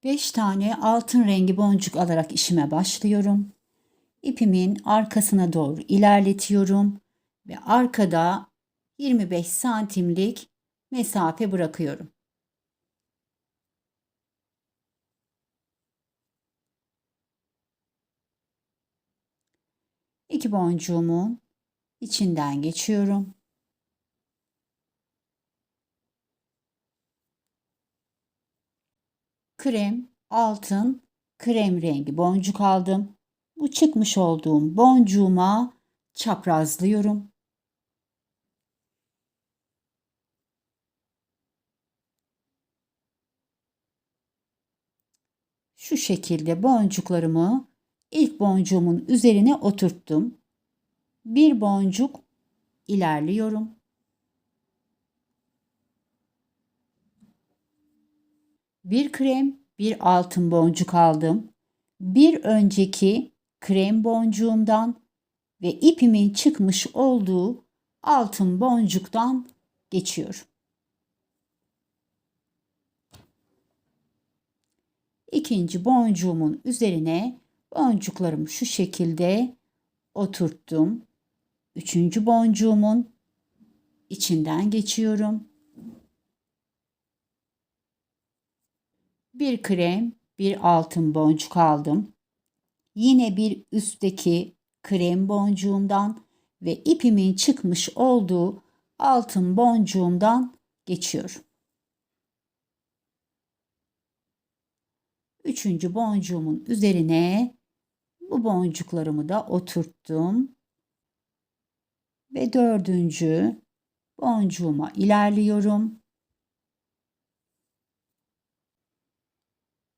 Beş tane altın rengi boncuk alarak işime başlıyorum. İpimin arkasına doğru ilerletiyorum ve arkada 25 santimlik mesafe bırakıyorum. İki boncuğumun içinden geçiyorum. Krem, altın, krem rengi boncuk aldım. Bu çıkmış olduğum boncuğuma çaprazlıyorum. Şu şekilde boncuklarımı ilk boncuğumun üzerine oturttum. Bir boncuk ilerliyorum. Bir krem, bir altın boncuk aldım. Bir önceki krem boncuğumdan ve ipimin çıkmış olduğu altın boncuktan geçiyorum. İkinci boncuğumun üzerine boncuklarımı şu şekilde oturttum. Üçüncü boncuğumun içinden geçiyorum. Bir krem, bir altın boncuk aldım. Yine bir üstteki krem boncuğumdan ve ipimin çıkmış olduğu altın boncuğumdan geçiyorum. Üçüncü boncuğumun üzerine bu boncuklarımı da oturttum. Ve dördüncü boncuğuma ilerliyorum.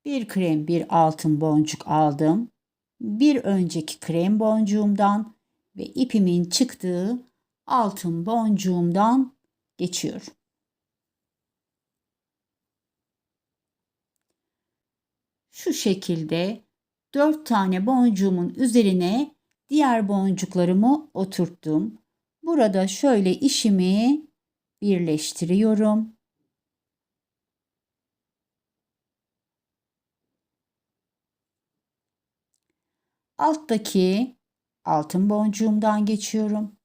Bir krem, bir altın boncuk aldım. Bir önceki krem boncuğumdan ve ipimin çıktığı altın boncuğumdan geçiyorum. Şu şekilde 4 tane boncuğumun üzerine diğer boncuklarımı oturttum. Burada şöyle işimi birleştiriyorum. Alttaki altın boncuğumdan geçiyorum.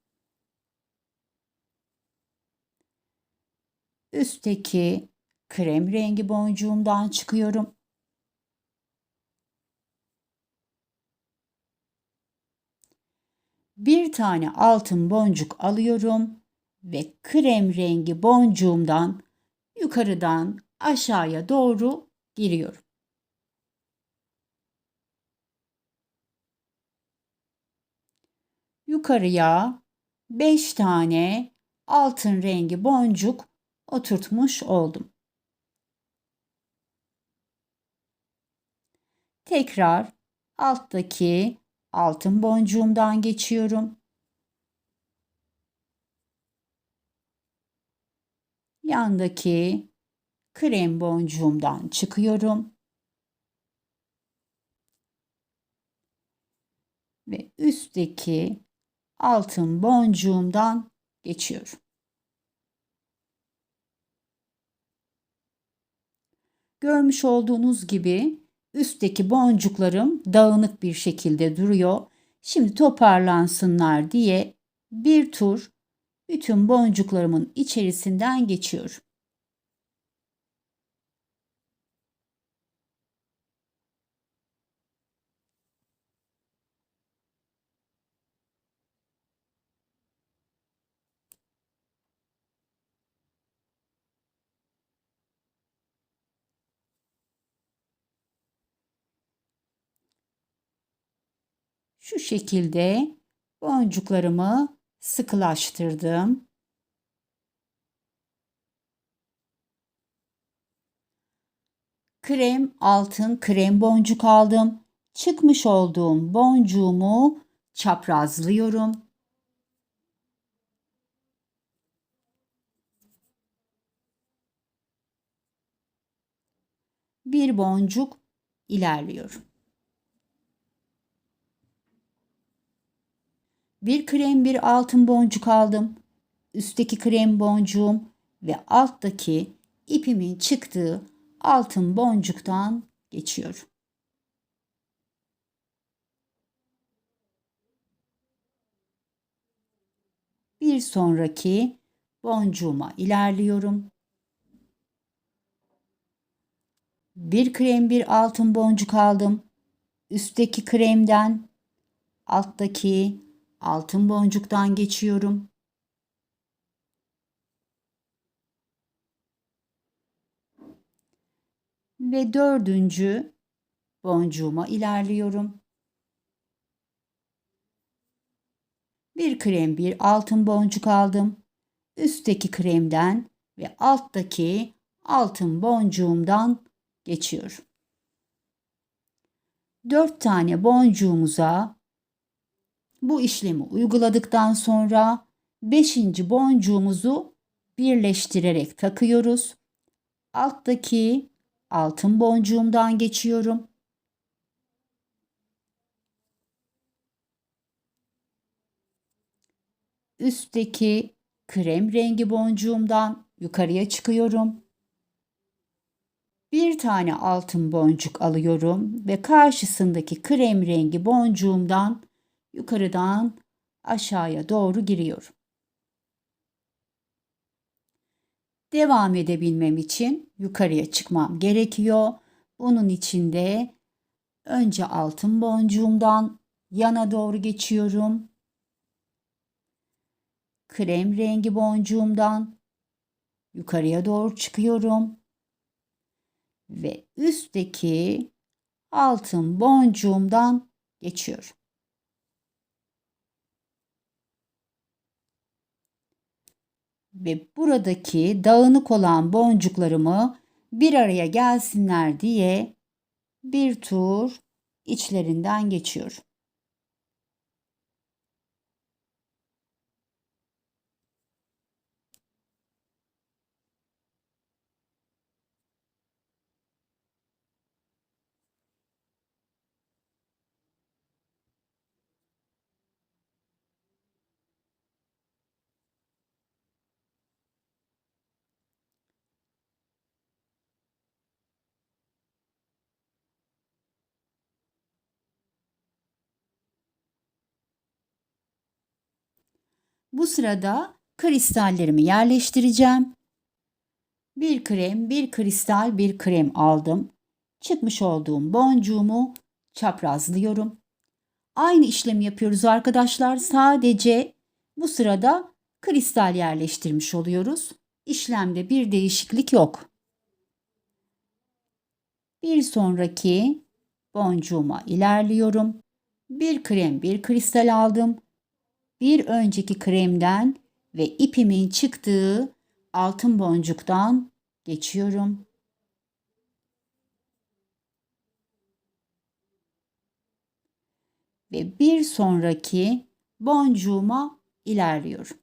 Üstteki krem rengi boncuğumdan çıkıyorum. Bir tane altın boncuk alıyorum ve krem rengi boncuğumdan yukarıdan aşağıya doğru giriyorum. Yukarıya 5 tane altın rengi boncuk oturtmuş oldum. Tekrar alttaki altın boncuğumdan geçiyorum. Yandaki krem boncuğumdan çıkıyorum. Ve üstteki altın boncuğumdan geçiyorum. Görmüş olduğunuz gibi üstteki boncuklarım dağınık bir şekilde duruyor. Şimdi toparlansınlar diye bir tur bütün boncuklarımın içerisinden geçiyorum. Şu şekilde boncuklarımı sıkılaştırdım. Krem altın krem boncuk aldım. Çıkmış olduğum boncuğumu çaprazlıyorum. Bir boncuk ilerliyorum. Bir krem bir altın boncuk aldım. Üstteki krem boncuğum ve alttaki ipimin çıktığı altın boncuktan geçiyorum. Bir sonraki boncuğuma ilerliyorum. Bir krem bir altın boncuk aldım. Üstteki kremden alttaki altın boncuktan geçiyorum. Ve dördüncü boncuğuma ilerliyorum. Bir krem bir altın boncuk aldım. Üstteki kremden ve alttaki altın boncuğumdan geçiyorum. 4 tane boncuğumuza bu işlemi uyguladıktan sonra 5. boncuğumuzu birleştirerek takıyoruz. Alttaki altın boncuğumdan geçiyorum. Üstteki krem rengi boncuğumdan yukarıya çıkıyorum. Bir tane altın boncuk alıyorum ve karşısındaki krem rengi boncuğumdan yukarıdan aşağıya doğru giriyorum. Devam edebilmem için yukarıya çıkmam gerekiyor. Bunun için de önce altın boncuğumdan yana doğru geçiyorum. Krem rengi boncuğumdan yukarıya doğru çıkıyorum. Ve üstteki altın boncuğumdan geçiyorum. Ve buradaki dağınık olan boncuklarımı bir araya gelsinler diye bir tur içlerinden geçiyorum. Bu sırada kristallerimi yerleştireceğim. Bir krem, bir kristal, bir krem aldım. Çıkmış olduğum boncuğumu çaprazlıyorum. Aynı işlemi yapıyoruz arkadaşlar. Sadece bu sırada kristal yerleştirmiş oluyoruz. İşlemde bir değişiklik yok. Bir sonraki boncuğuma ilerliyorum. Bir krem, bir kristal aldım. Bir önceki kremden ve ipimin çıktığı altın boncuktan geçiyorum. Ve bir sonraki boncuğuma ilerliyorum.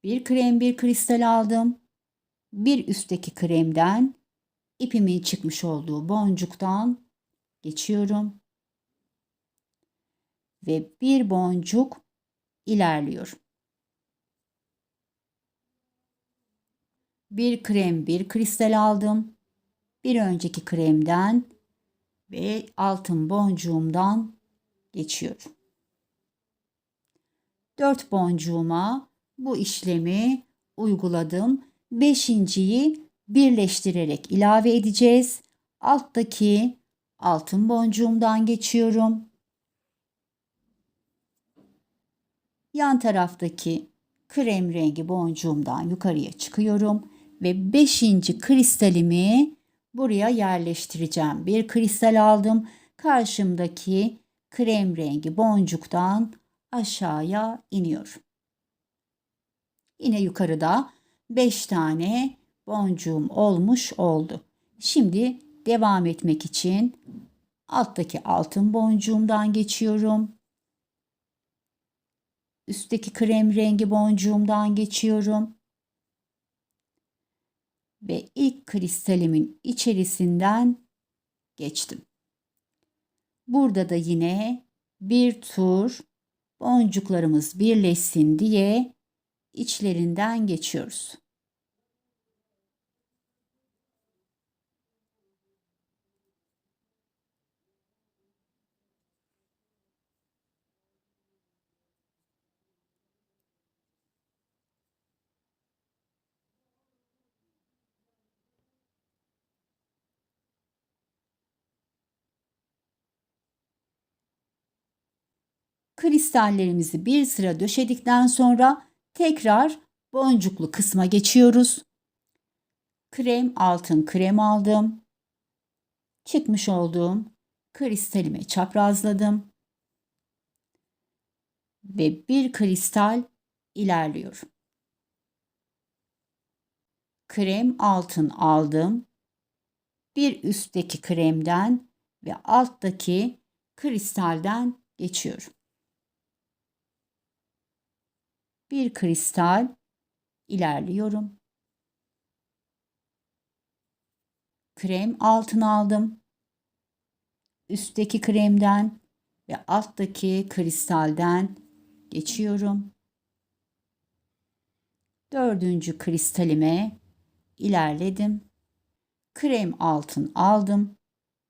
Bir krem bir kristal aldım. Bir üstteki kremden ipimin çıkmış olduğu boncuktan geçiyorum. Ve bir boncuk ilerliyorum. Bir krem bir kristal aldım. Bir önceki kremden ve altın boncuğumdan geçiyorum. 4 boncuğuma bu işlemi uyguladım. 5.'yi birleştirerek ilave edeceğiz. Alttaki altın boncuğumdan geçiyorum. Yan taraftaki krem rengi boncuğumdan yukarıya çıkıyorum ve 5. kristalimi buraya yerleştireceğim. Bir kristal aldım. Karşımdaki krem rengi boncuktan aşağıya iniyorum. Yine yukarıda 5 tane boncuğum olmuş oldu. Şimdi devam etmek için alttaki altın boncuğumdan geçiyorum. Üstteki krem rengi boncuğumdan geçiyorum. Ve ilk kristalimin içerisinden geçtim. Burada da yine bir tur boncuklarımız birleşsin diye içlerinden geçiyoruz. Kristallerimizi bir sıra döşedikten sonra tekrar boncuklu kısma geçiyoruz. Krem altın krem aldım. Çıkmış olduğum kristalimi çaprazladım. Ve bir kristal ilerliyorum. Krem altın aldım. Bir üstteki kremden ve alttaki kristalden geçiyorum. Bir kristal ilerliyorum. Krem altın aldım. Üstteki kremden ve alttaki kristalden geçiyorum. 4. kristalime ilerledim. Krem altın aldım.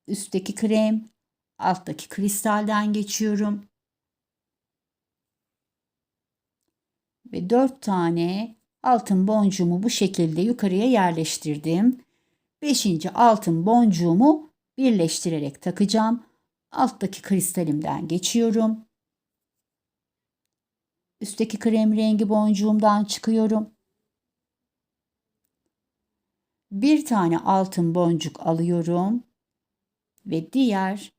Üstteki krem, alttaki kristalden geçiyorum. Ve 4 tane altın boncuğumu bu şekilde yukarıya yerleştirdim. 5. altın boncuğumu birleştirerek takacağım. Alttaki kristalimden geçiyorum. Üstteki krem rengi boncuğumdan çıkıyorum. Bir tane altın boncuk alıyorum ve diğer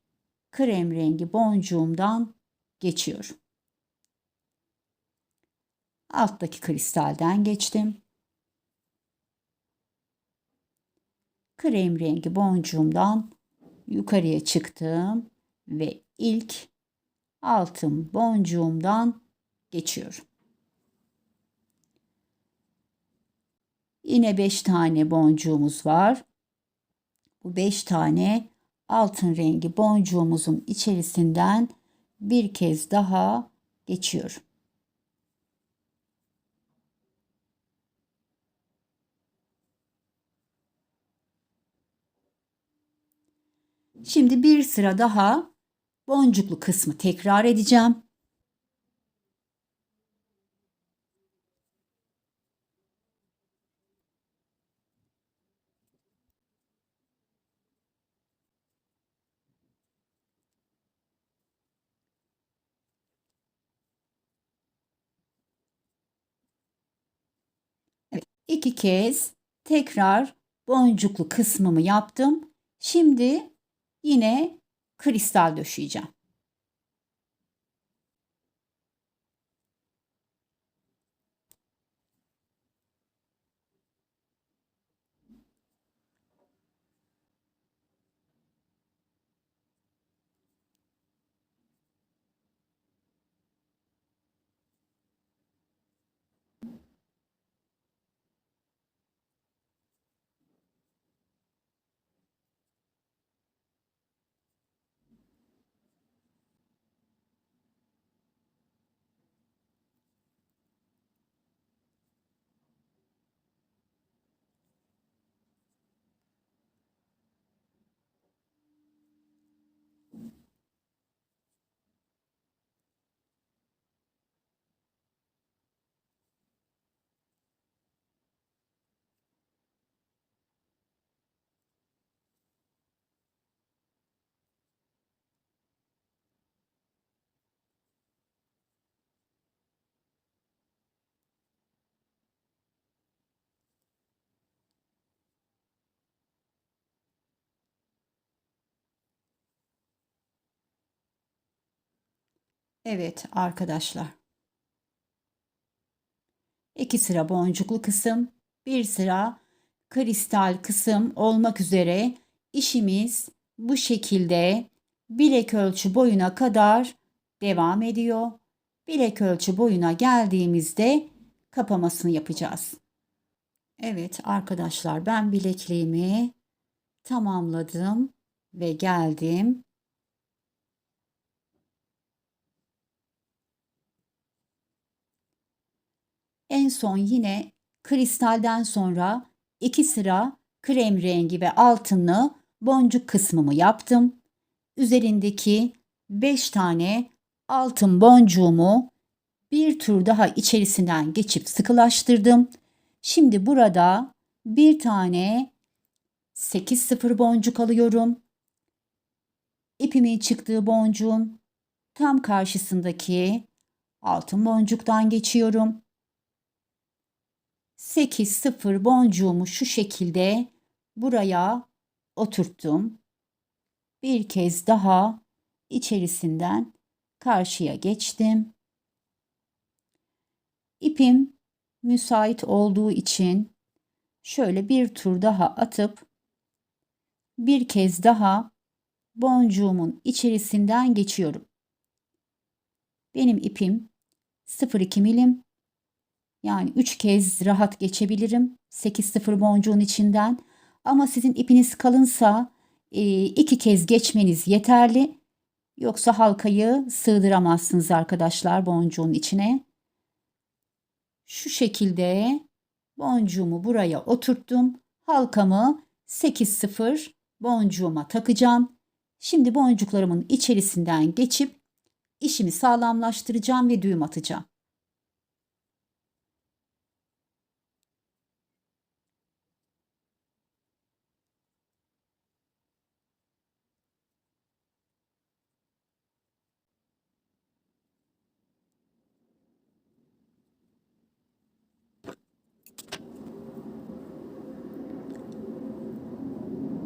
krem rengi boncuğumdan geçiyorum. Alttaki kristalden geçtim. Krem rengi boncuğumdan yukarıya çıktım ve ilk altın boncuğumdan geçiyorum. Yine 5 tane boncuğumuz var. Bu 5 tane altın rengi boncuğumuzun içerisinden bir kez daha geçiyorum. Şimdi bir sıra daha boncuklu kısmı tekrar edeceğim. Evet, 2 kez tekrar boncuklu kısmımı yaptım. Şimdi yine kristal döşeyeceğim. Evet arkadaşlar. 2 sıra boncuklu kısım, bir sıra kristal kısım olmak üzere işimiz bu şekilde bilek ölçü boyuna kadar devam ediyor. Bilek ölçü boyuna geldiğimizde kapamasını yapacağız. Evet arkadaşlar, ben bilekliğimi tamamladım ve geldim. En son yine kristalden sonra 2 sıra krem rengi ve altınlı boncuk kısmımı yaptım. Üzerindeki 5 tane altın boncuğumu bir tur daha içerisinden geçip sıkılaştırdım. Şimdi burada bir tane 8-0 boncuk alıyorum. İpimin çıktığı boncuğun tam karşısındaki altın boncuktan geçiyorum. 8-0 boncuğumu şu şekilde buraya oturttum. Bir kez daha içerisinden karşıya geçtim. İpim müsait olduğu için şöyle bir tur daha atıp bir kez daha boncuğumun içerisinden geçiyorum. Benim ipim 0,2 milim, yani 3 kez rahat geçebilirim 8-0 boncuğun içinden. Ama sizin ipiniz kalınsa 2 kez geçmeniz yeterli. Yoksa halkayı sığdıramazsınız arkadaşlar boncuğun içine. Şu şekilde boncuğumu buraya oturttum. Halkamı 8-0 boncuğuma takacağım. Şimdi boncuklarımın içerisinden geçip işimi sağlamlaştıracağım ve düğüm atacağım.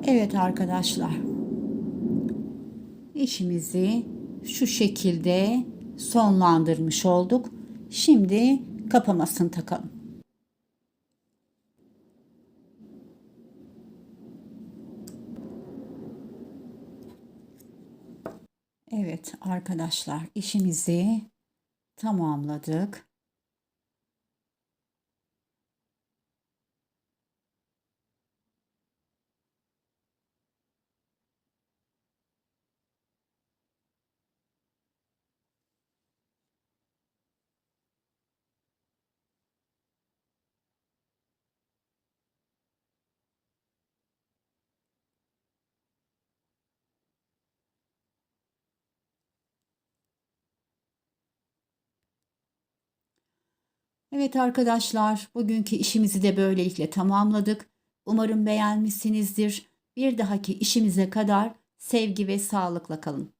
Evet arkadaşlar, işimizi şu şekilde sonlandırmış olduk. Şimdi kapamasını takalım. Evet arkadaşlar, işimizi tamamladık. Evet arkadaşlar, bugünkü işimizi de böylelikle tamamladık. Umarım beğenmişsinizdir. Bir dahaki işimize kadar sevgi ve sağlıkla kalın.